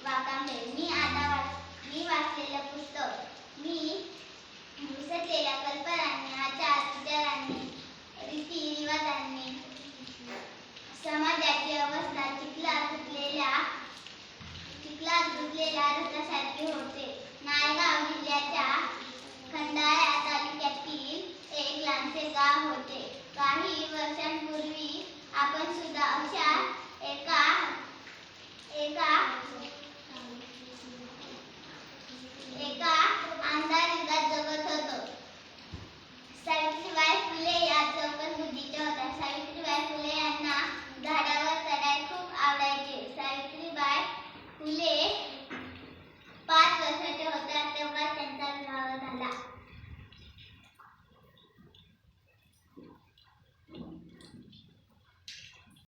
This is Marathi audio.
वाकांबळे. मी वाचलेलं पुस्तक. मी विसरलेल्या कल्पनांनी, आचार विचारांनी, रीतिरिवाजांनी समाजाची अवस्था चिखलात धुतलेल्या रथासारखी होते. नायगाव जिल्ह्याच्या खंडाळा तालुक्यातील एक लहानसे गाव होते. काही वर्षांपूर्वी आपण सुद्धा अशा एका अंधार युगात जगत होतो.